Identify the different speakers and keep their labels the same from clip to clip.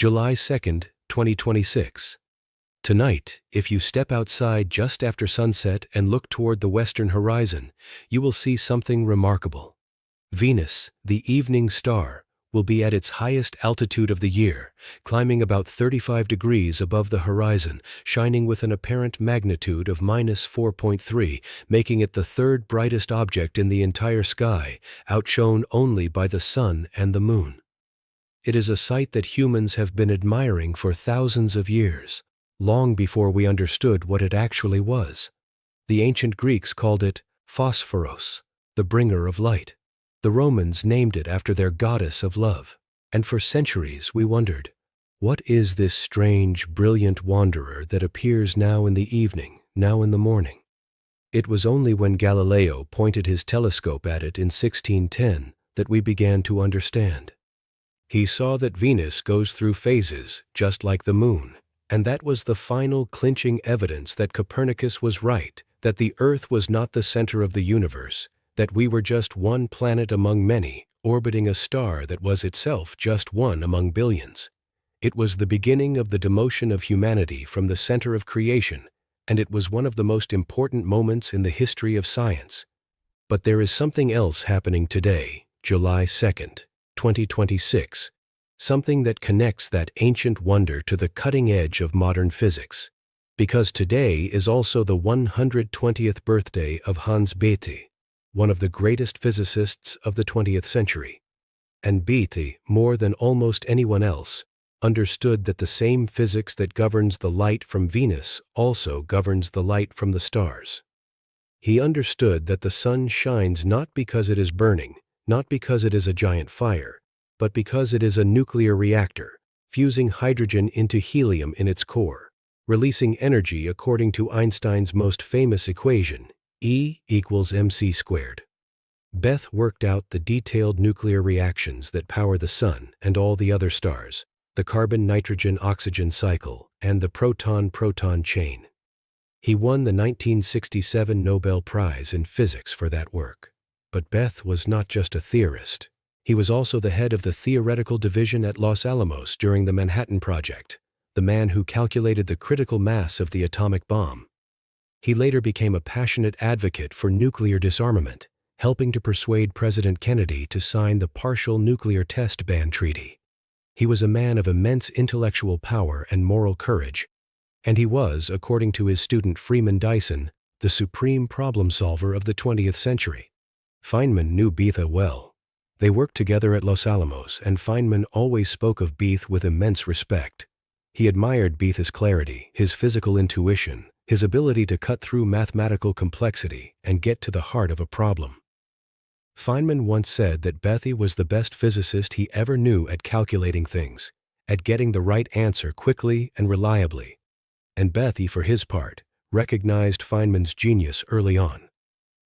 Speaker 1: July 2nd, 2026. Tonight, if you step outside just after sunset and look toward the western horizon, you will see something remarkable. Venus, the evening star, will be at its highest altitude of the year, climbing about 35 degrees above the horizon, shining with an apparent magnitude of -4.3, making it the third brightest object in the entire sky, outshone only by the sun and the moon. It is a sight that humans have been admiring for thousands of years, long before we understood what it actually was. The ancient Greeks called it phosphoros, the bringer of light. The Romans named it after their goddess of love. And for centuries we wondered, what is this strange, brilliant wanderer that appears now in the evening, now in the morning? It was only when Galileo pointed his telescope at it in 1610 that we began to understand. He saw that Venus goes through phases, just like the moon, and that was the final clinching evidence that Copernicus was right, that the Earth was not the center of the universe, that we were just one planet among many, orbiting a star that was itself just one among billions. It was the beginning of the demotion of humanity from the center of creation, and it was one of the most important moments in the history of science. But there is something else happening today, July 2nd, 2026, something that connects that ancient wonder to the cutting edge of modern physics. Because today is also the 120th birthday of Hans Bethe, one of the greatest physicists of the 20th century. And Bethe, more than almost anyone else, understood that the same physics that governs the light from Venus also governs the light from the stars. He understood that the sun shines not because it is burning, not because it is a giant fire, but because it is a nuclear reactor, fusing hydrogen into helium in its core, releasing energy according to Einstein's most famous equation, E equals mc². Bethe worked out the detailed nuclear reactions that power the sun and all the other stars, the carbon-nitrogen-oxygen cycle, and the proton-proton chain. He won the 1967 Nobel Prize in Physics for that work. But Bethe was not just a theorist. He was also the head of the theoretical division at Los Alamos during the Manhattan Project, the man who calculated the critical mass of the atomic bomb. He later became a passionate advocate for nuclear disarmament, helping to persuade President Kennedy to sign the Partial Nuclear Test Ban Treaty. He was a man of immense intellectual power and moral courage, and he was, according to his student Freeman Dyson, the supreme problem solver of the 20th century. Feynman knew Bethe well. They worked together at Los Alamos, and Feynman always spoke of Bethe with immense respect. He admired Bethe's clarity, his physical intuition, his ability to cut through mathematical complexity and get to the heart of a problem. Feynman once said that Bethe was the best physicist he ever knew at calculating things, at getting the right answer quickly and reliably. And Bethe, for his part, recognized Feynman's genius early on.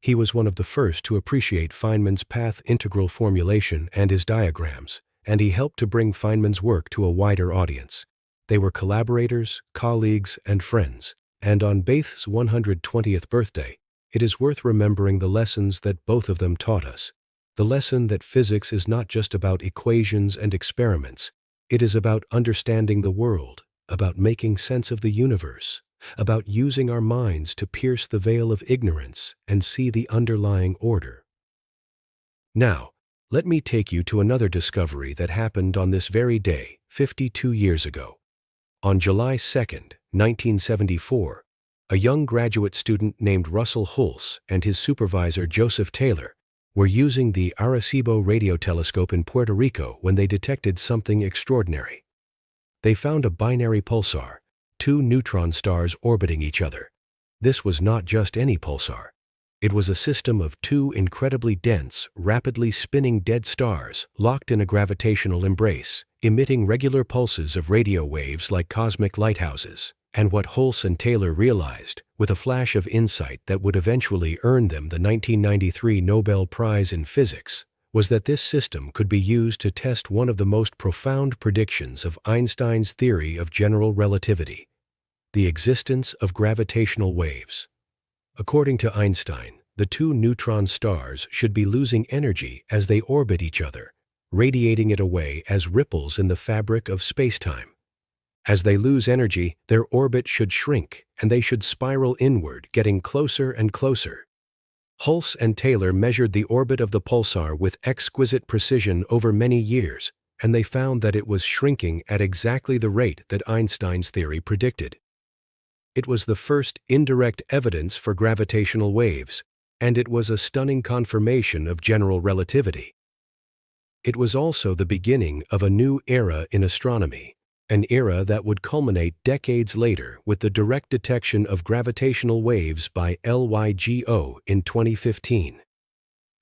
Speaker 1: He was one of the first to appreciate Feynman's path integral formulation and his diagrams, and he helped to bring Feynman's work to a wider audience. They were collaborators, colleagues, and friends. And on Bethe's 120th birthday, it is worth remembering the lessons that both of them taught us. The lesson that physics is not just about equations and experiments. It is about understanding the world, about making sense of the universe, about using our minds to pierce the veil of ignorance and see the underlying order. Now, let me take you to another discovery that happened on this very day, 52 years ago. On July 2nd, 1974, a young graduate student named Russell Hulse and his supervisor Joseph Taylor were using the Arecibo radio telescope in Puerto Rico when they detected something extraordinary. They found a binary pulsar, two neutron stars orbiting each other. This was not just any pulsar. It was a system of two incredibly dense, rapidly spinning dead stars locked in a gravitational embrace, emitting regular pulses of radio waves like cosmic lighthouses. And what Hulse and Taylor realized, with a flash of insight that would eventually earn them the 1993 Nobel Prize in Physics, was that this system could be used to test one of the most profound predictions of Einstein's theory of general relativity, the existence of gravitational waves. According to Einstein, the two neutron stars should be losing energy as they orbit each other, radiating it away as ripples in the fabric of spacetime. As they lose energy, their orbit should shrink, and they should spiral inward, getting closer and closer. Hulse and Taylor measured the orbit of the pulsar with exquisite precision over many years, and they found that it was shrinking at exactly the rate that Einstein's theory predicted. It was the first indirect evidence for gravitational waves, and it was a stunning confirmation of general relativity. It was also the beginning of a new era in astronomy, an era that would culminate decades later with the direct detection of gravitational waves by LIGO in 2015.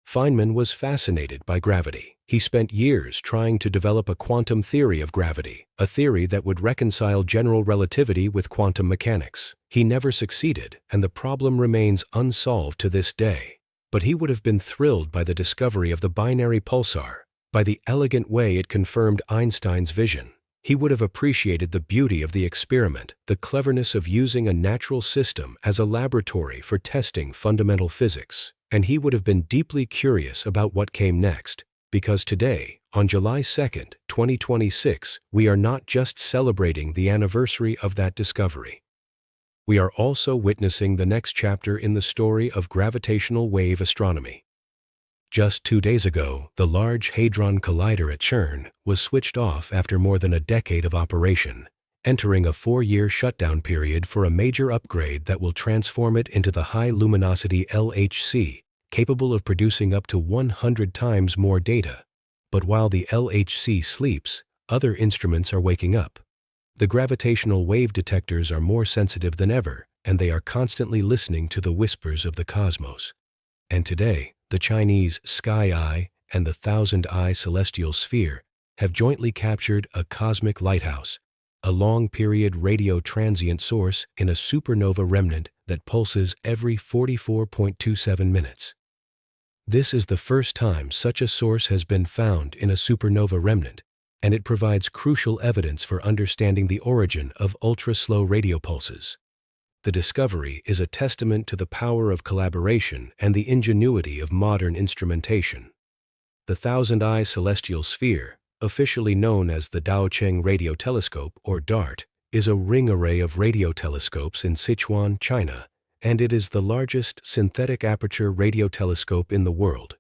Speaker 1: Feynman was fascinated by gravity. He spent years trying to develop a quantum theory of gravity, a theory that would reconcile general relativity with quantum mechanics. He never succeeded, and the problem remains unsolved to this day. But he would have been thrilled by the discovery of the binary pulsar, by the elegant way it confirmed Einstein's vision. He would have appreciated the beauty of the experiment, the cleverness of using a natural system as a laboratory for testing fundamental physics, and he would have been deeply curious about what came next, because today, on July 2, 2026, we are not just celebrating the anniversary of that discovery. We are also witnessing the next chapter in the story of gravitational wave astronomy. Just 2 days ago, the Large Hadron Collider at CERN was switched off after more than a decade of operation, entering a 4-year shutdown period for a major upgrade that will transform it into the high-luminosity LHC, capable of producing up to 100 times more data. But while the LHC sleeps, other instruments are waking up. The gravitational wave detectors are more sensitive than ever, and they are constantly listening to the whispers of the cosmos. And today, the Chinese Sky Eye and the Thousand Eye Celestial Sphere have jointly captured a cosmic lighthouse, a long-period radio transient source in a supernova remnant that pulses every 44.27 minutes. This is the first time such a source has been found in a supernova remnant, and it provides crucial evidence for understanding the origin of ultra-slow radio pulses. The discovery is a testament to the power of collaboration and the ingenuity of modern instrumentation. The Thousand Eye Celestial Sphere, officially known as the Daocheng Radio Telescope, or DART, is a ring array of radio telescopes in Sichuan, China, and it is the largest synthetic aperture radio telescope in the world.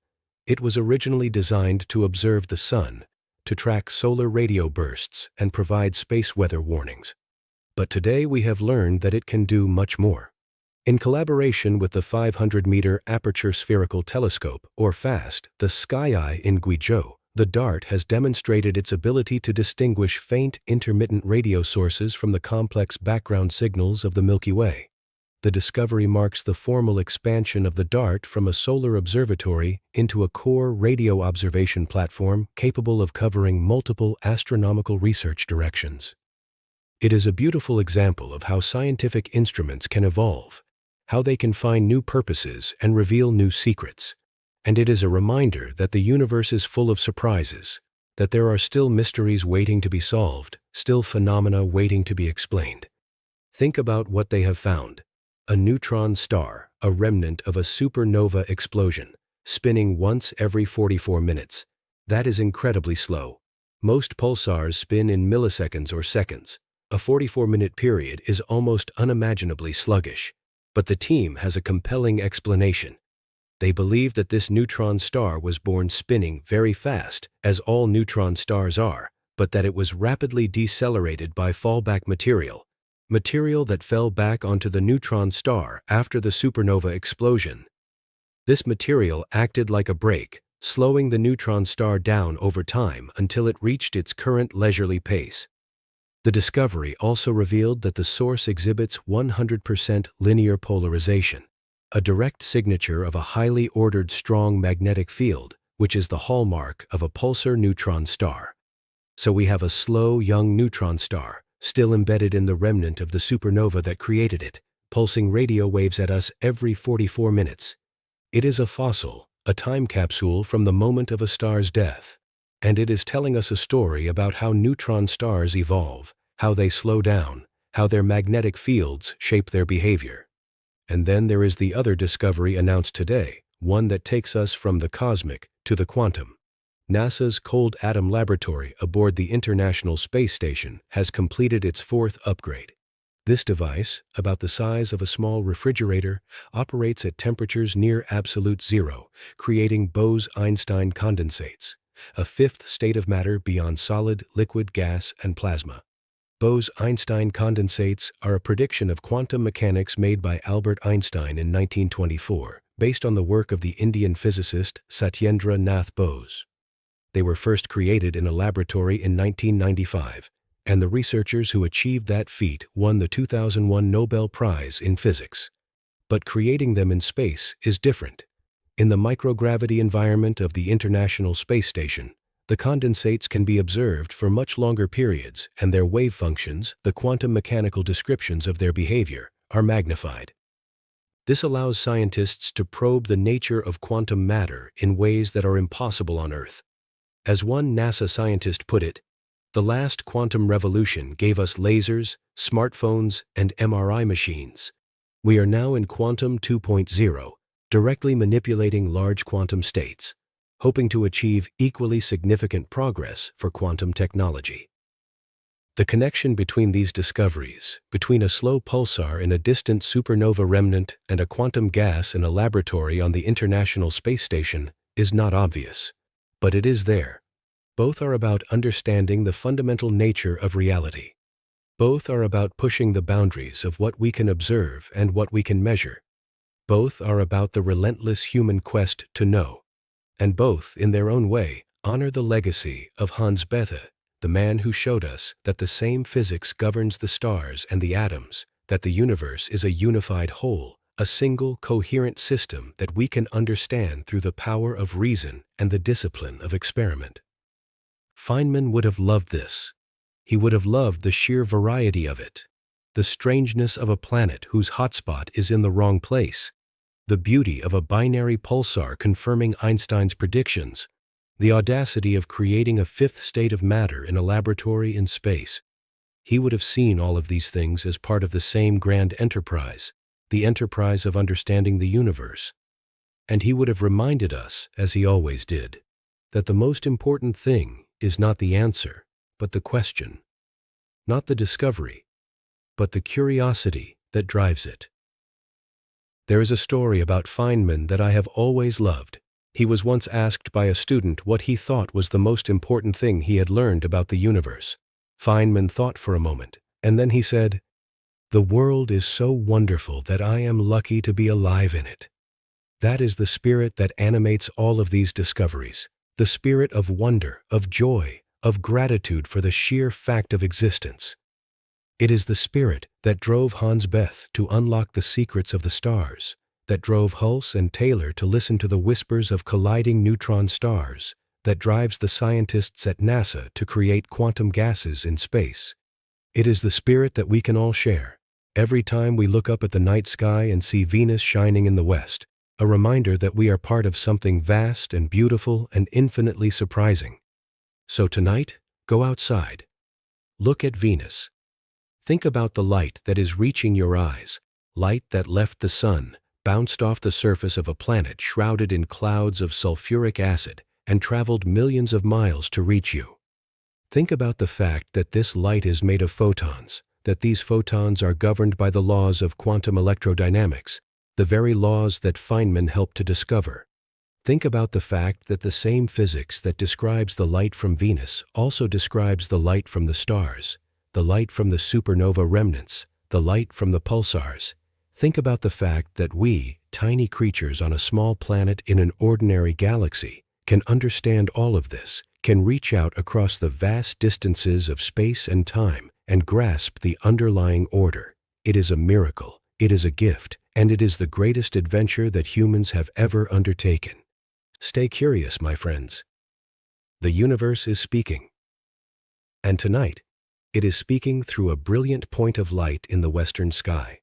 Speaker 1: It was originally designed to observe the sun, to track solar radio bursts, and provide space weather warnings. But today we have learned that it can do much more. In collaboration with the 500-meter Aperture Spherical Telescope, or FAST, the Sky Eye in Guizhou, the DART has demonstrated its ability to distinguish faint intermittent radio sources from the complex background signals of the Milky Way. The discovery marks the formal expansion of the DART from a solar observatory into a core radio observation platform capable of covering multiple astronomical research directions. It is a beautiful example of how scientific instruments can evolve, how they can find new purposes and reveal new secrets. And it is a reminder that the universe is full of surprises, that there are still mysteries waiting to be solved, still phenomena waiting to be explained. Think about what they have found. A neutron star, a remnant of a supernova explosion, spinning once every 44 minutes. That is incredibly slow. Most pulsars spin in milliseconds or seconds. A 44-minute period is almost unimaginably sluggish. But the team has a compelling explanation. They believe that this neutron star was born spinning very fast, as all neutron stars are, but that it was rapidly decelerated by fallback material that fell back onto the neutron star after the supernova explosion. This material acted like a brake, slowing the neutron star down over time until it reached its current leisurely pace. The discovery also revealed that the source exhibits 100% linear polarization, a direct signature of a highly ordered strong magnetic field, which is the hallmark of a pulsar neutron star. So we have a slow, young neutron star, still embedded in the remnant of the supernova that created it, pulsing radio waves at us every 44 minutes. It is a fossil, a time capsule from the moment of a star's death. And it is telling us a story about how neutron stars evolve, how they slow down, how their magnetic fields shape their behavior. And then there is the other discovery announced today, one that takes us from the cosmic to the quantum. NASA's Cold Atom Laboratory aboard the International Space Station has completed its fourth upgrade. This device, about the size of a small refrigerator, operates at temperatures near absolute zero, creating Bose-Einstein condensates, a fifth state of matter beyond solid, liquid, gas, and plasma. Bose-Einstein condensates are a prediction of quantum mechanics made by Albert Einstein in 1924, based on the work of the Indian physicist Satyendra Nath Bose. They were first created in a laboratory in 1995, and the researchers who achieved that feat won the 2001 Nobel Prize in Physics. But creating them in space is different. In the microgravity environment of the International Space Station, the condensates can be observed for much longer periods, and their wave functions, the quantum mechanical descriptions of their behavior, are magnified. This allows scientists to probe the nature of quantum matter in ways that are impossible on Earth. As one NASA scientist put it, "The last quantum revolution gave us lasers, smartphones, and MRI machines. We are now in Quantum 2.0, directly manipulating large quantum states, hoping to achieve equally significant progress for quantum technology." The connection between these discoveries, between a slow pulsar in a distant supernova remnant and a quantum gas in a laboratory on the International Space Station, is not obvious. But it is there. Both are about understanding the fundamental nature of reality. Both are about pushing the boundaries of what we can observe and what we can measure. Both are about the relentless human quest to know. And both, in their own way, honor the legacy of Hans Bethe, the man who showed us that the same physics governs the stars and the atoms, that the universe is a unified whole, a single, coherent system that we can understand through the power of reason and the discipline of experiment. Feynman would have loved this. He would have loved the sheer variety of it, the strangeness of a planet whose hotspot is in the wrong place, the beauty of a binary pulsar confirming Einstein's predictions, the audacity of creating a fifth state of matter in a laboratory in space. He would have seen all of these things as part of the same grand enterprise, the enterprise of understanding the universe. And he would have reminded us, as he always did, that the most important thing is not the answer, but the question. Not the discovery, but the curiosity that drives it. There is a story about Feynman that I have always loved. He was once asked by a student what he thought was the most important thing he had learned about the universe. Feynman thought for a moment, and then he said, "The world is so wonderful that I am lucky to be alive in it." That is the spirit that animates all of these discoveries, the spirit of wonder, of joy, of gratitude for the sheer fact of existence. It is the spirit that drove Hans Bethe to unlock the secrets of the stars, that drove Hulse and Taylor to listen to the whispers of colliding neutron stars, that drives the scientists at NASA to create quantum gases in space. It is the spirit that we can all share. Every time we look up at the night sky and see Venus shining in the west, a reminder that we are part of something vast and beautiful and infinitely surprising. So tonight, go outside. Look at Venus. Think about the light that is reaching your eyes, light that left the sun, bounced off the surface of a planet shrouded in clouds of sulfuric acid, and traveled millions of miles to reach you. Think about the fact that this light is made of photons, that these photons are governed by the laws of quantum electrodynamics, the very laws that Feynman helped to discover. Think about the fact that the same physics that describes the light from Venus also describes the light from the stars, the light from the supernova remnants, the light from the pulsars. Think about the fact that we, tiny creatures on a small planet in an ordinary galaxy, can understand all of this, can reach out across the vast distances of space and time and grasp the underlying order. It is a miracle, it is a gift, and it is the greatest adventure that humans have ever undertaken. Stay curious, my friends. The universe is speaking. And tonight, it is speaking through a brilliant point of light in the western sky.